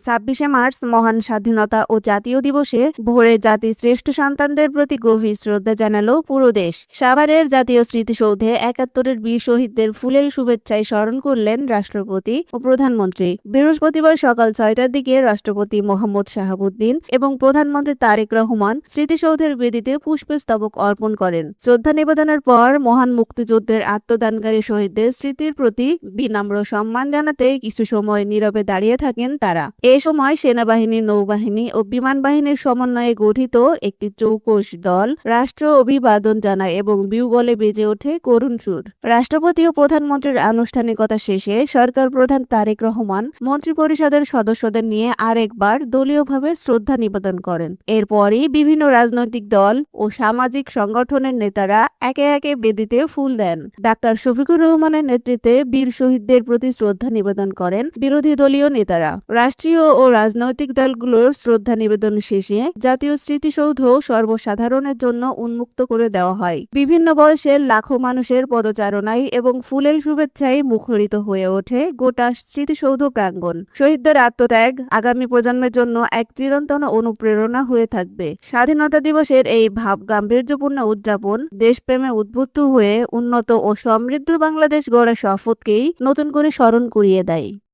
২৬শে মার্চ মহান স্বাধীনতা ও জাতীয় দিবসে ভোরে জাতির শ্রেষ্ঠ সন্তানদের প্রতি গভীর শ্রদ্ধা জানালো পুরো দেশ। সাভারের জাতীয় স্মৃতিসৌধে ৭১-এর বীর শহীদদের ফুলেল শুভেচ্ছায় স্মরণ করলেন রাষ্ট্রপতি ও প্রধানমন্ত্রী। বৃহস্পতিবার সকাল ৬টার দিকে রাষ্ট্রপতি মোহাম্মদ শাহাবুদ্দিন এবং প্রধানমন্ত্রী তারেক রহমান স্মৃতিসৌধের বেদিতে পুষ্পস্তবক অর্পণ করেন। শ্রদ্ধা নিবেদনের পর মহান মুক্তিযুদ্ধের আত্মদানকারী শহীদদের স্মৃতির প্রতি বিনম্র সম্মান জানাতে কিছু সময় নীরবে দাঁড়িয়ে থাকেন তারা। এ সময় সেনাবাহিনী, নৌবাহিনী ও বিমান বাহিনীর সমন্বয়ে গঠিত একটি চৌকস দল রাষ্ট্র অভিবাদন জানায় এবং বিউগলে বেজে ওঠে করুণ সুর। রাষ্ট্রপতি ও প্রধানমন্ত্রীর আনুষ্ঠানিকতা শেষে সরকার প্রধান তারেক রহমান মন্ত্রিপরিষদের সদস্যদের নিয়ে আরেকবার দলীয়ভাবে শ্রদ্ধা নিবেদন করেন। এরপরই বিভিন্ন রাজনৈতিক দল ও সামাজিক সংগঠনের নেতারা একে একে বেদিতে ফুল দেন। ডাক্তার শফিকুর রহমানের নেতৃত্বে বীর শহীদদের প্রতি শ্রদ্ধা নিবেদন করেন বিরোধী দলীয় নেতারা। রাষ্ট্রীয় ও রাজনৈতিক দলগুলোর শ্রদ্ধা নিবেদন শেষে জাতীয় স্মৃতিসৌধ সর্বসাধারণের জন্য উন্মুক্ত করে দেওয়া হয়। বিভিন্ন বয়সের লাখো মানুষের পদচারণায় এবং ফুলেল শুভেচ্ছায় মুখরিত হয়ে ওঠে গোটা স্মৃতিসৌধ প্রাঙ্গণ। শহীদদের আত্মত্যাগ আগামী প্রজন্মের জন্য এক চিরন্তন অনুপ্রেরণা হয়ে থাকবে। স্বাধীনতা দিবসের এই ভাব গাম্ভীর্যপূর্ণ উদযাপন দেশপ্রেমে উদ্বুদ্ধ হয়ে উন্নত ও সমৃদ্ধ বাংলাদেশ গড়ার শপথকেই নতুন করে স্মরণ করিয়ে দেয়।